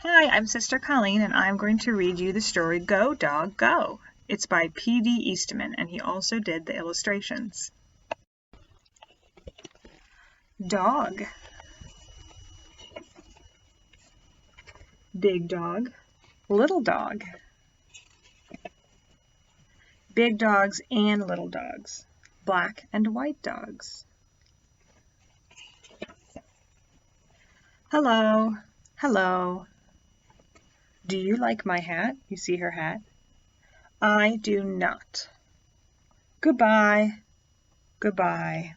Hi, I'm Sister Colleen, and I'm going to read you the story Go, Dog, Go. It's by PD Eastman, and he also did the illustrations. Dog. Big dog, little dog. Big dogs and little dogs, black and white dogs. Hello, hello. Do you like my hat? You see her hat? I do not. Goodbye, goodbye.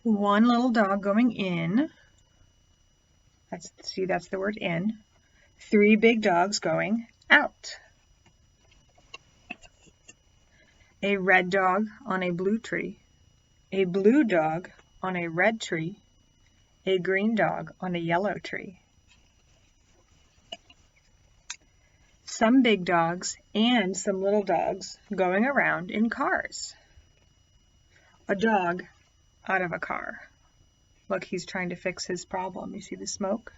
One little dog going in. That's the word in. 3 big dogs going out. A red dog on a blue tree. A blue dog on a red tree. A green dog on a yellow tree. Some big dogs and some little dogs going around in cars. A dog out of a car. Look, he's trying to fix his problem. You see the smoke?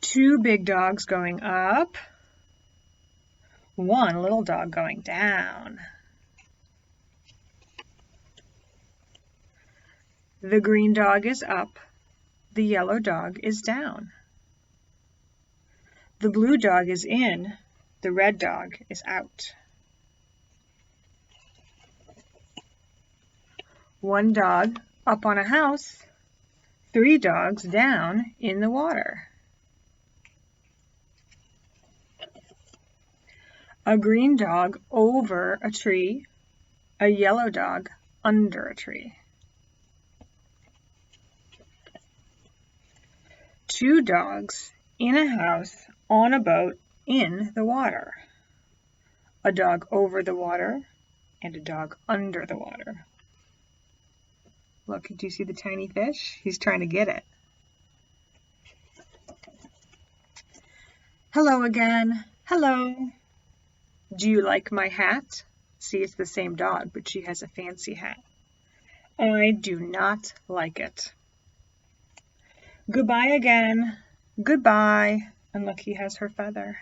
2 big dogs going up. 1 little dog going down. The green dog is up. The yellow dog is down. The blue dog is in. The red dog is out. 1 dog up on a house. 3 dogs down in the water. A green dog over a tree. A yellow dog under a tree. 2 dogs in a house on a boat in the water. A dog over the water and a dog under the water. Look, do you see the tiny fish? He's trying to get it. Hello again. Hello. Do you like my hat? See, it's the same dog, but she has a fancy hat. I do not like it. Goodbye again. Goodbye. And look, he has her feather.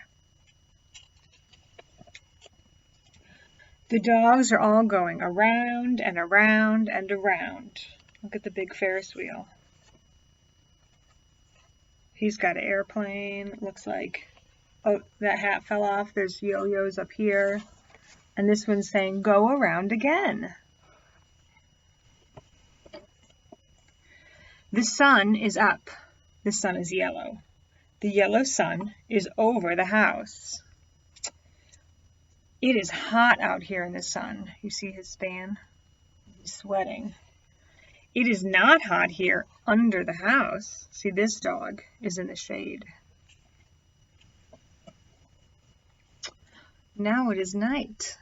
The dogs are all going around and around and around. Look at the big Ferris wheel. He's got an airplane. Looks like, oh, that hat fell off. There's yo-yos up here. And this one's saying, go around again. The sun is up. The sun is yellow. The yellow sun is over the house. It is hot out here in the sun. You see his fan? He's sweating. It is not hot here under the house. See, this dog is in the shade. Now it is night.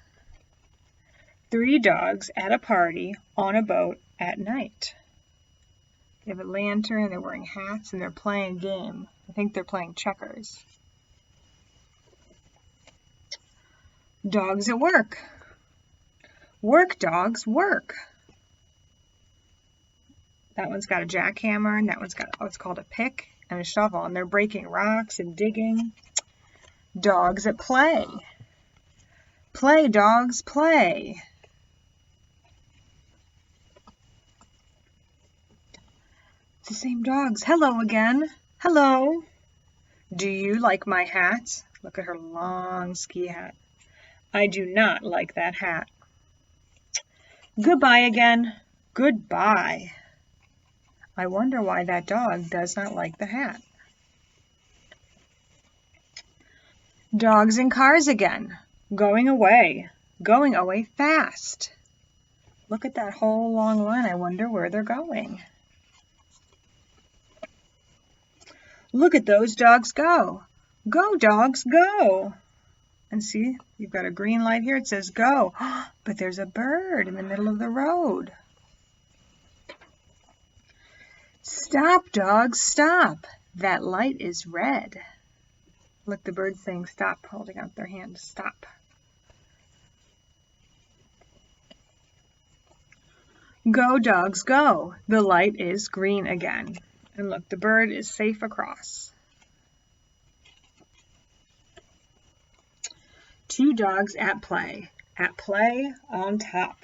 3 dogs at a party on a boat at night. They have a lantern, they're wearing hats, and they're playing a game. I think they're playing checkers. Dogs at work. Work, dogs, work. That one's got a jackhammer, and that one's got what's called a pick and a shovel, and they're breaking rocks and digging. Dogs at play. Play, dogs, play. It's the same dogs. Hello again. Hello. Do you like my hat? Look at her long ski hat. I do not like that hat. Goodbye again. Goodbye. I wonder why that dog does not like the hat. Dogs in cars again. Going away fast. Look at that whole long line. I wonder where they're going. Look at those dogs go. Go, dogs, go. And see, you've got a green light here. It says go. But there's a bird in the middle of the road. Stop, dogs, stop. That light is red. Look, the bird's saying stop, holding out their hand. Stop. Go, dogs, go. The light is green again. And look, the bird is safe across. Two dogs at play on top.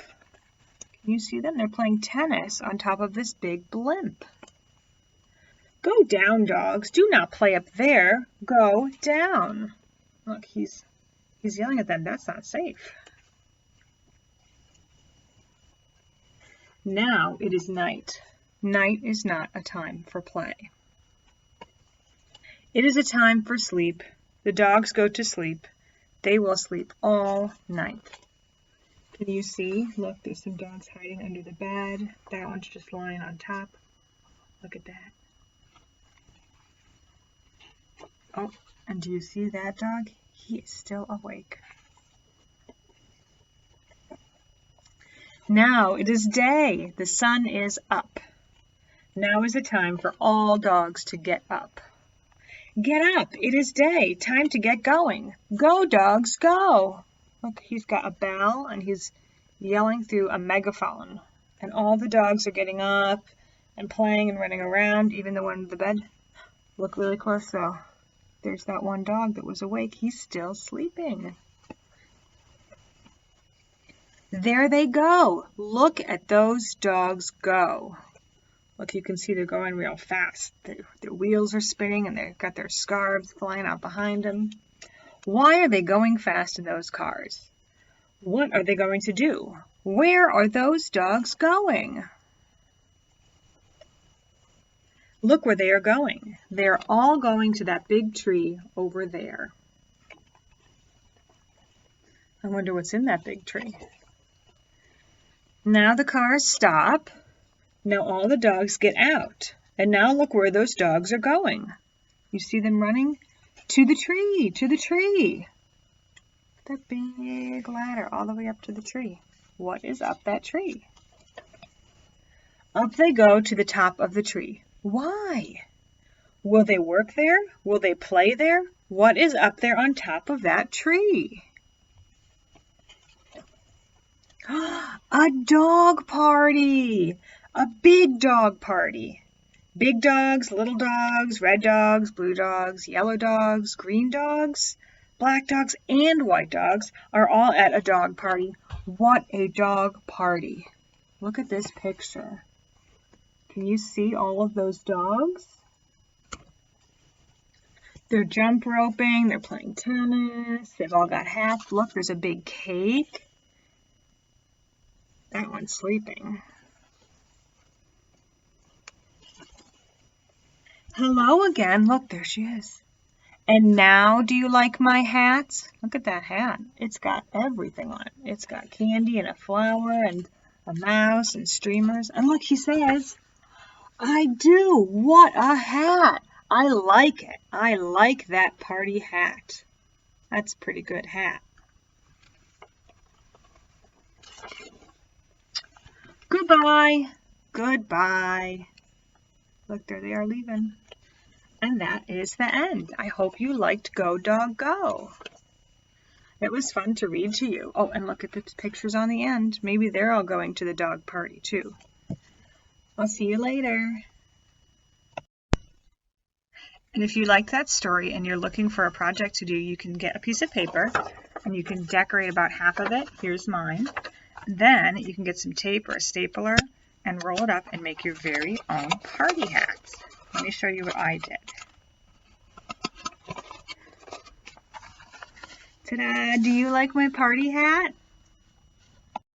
Can you see them? They're playing tennis on top of this big blimp. Go down, dogs. Do not play up there. Go down. Look, he's yelling at them. That's not safe. Now it is night. Night is not a time for play. It is a time for sleep. The dogs go to sleep. They will sleep all night. Can you see? Look, there's some dogs hiding under the bed. That one's just lying on top. Look at that. Oh, and do you see that dog? He is still awake. Now it is day. The sun is up. Now is the time for all dogs to get up. Get up. It is day. Time to get going. Go, dogs, go. Look, he's got a bell and he's yelling through a megaphone. And all the dogs are getting up and playing and running around, even the one in the bed. Look really close though. There's that one dog that was awake. He's still sleeping. There they go. Look at those dogs go. Look, you can see they're going real fast. Their wheels are spinning and they've got their scarves flying out behind them. Why are they going fast in those cars? What are they going to do? Where are those dogs going? Look where they are going. They're all going to that big tree over there. I wonder what's in that big tree. Now the cars stop. Now all the dogs get out. And now look where those dogs are going. You see them running? To the tree, to the tree. That big ladder all the way up to the tree. What is up that tree? Up they go to the top of the tree. Why? Will they work there? Will they play there? What is up there on top of that tree? A dog party! A big dog party. Big dogs, little dogs, red dogs, blue dogs, yellow dogs, green dogs, black dogs, and white dogs are all at a dog party. What a dog party. Look at this picture. Can you see all of those dogs? They're jump roping, they're playing tennis, they've all got hats. Look, there's a big cake. That one's sleeping. Hello again. Look, there she is. And now, do you like my hat? Look at that hat. It's got everything on it. It's got candy and a flower and a mouse and streamers. And look, he says, I do. What a hat. I like it. I like that party hat. That's a pretty good hat. Goodbye. Goodbye. Look, there they are leaving. And that is the end. I hope you liked Go Dog Go. It was fun to read to you. Oh, and look at the pictures on the end. Maybe they're all going to the dog party too. I'll see you later. And if you like that story and you're looking for a project to do, you can get a piece of paper and you can decorate about half of it. Here's mine. Then you can get some tape or a stapler and roll it up and make your very own party hats. Let me show you what I did. Ta-da! Do you like my party hat?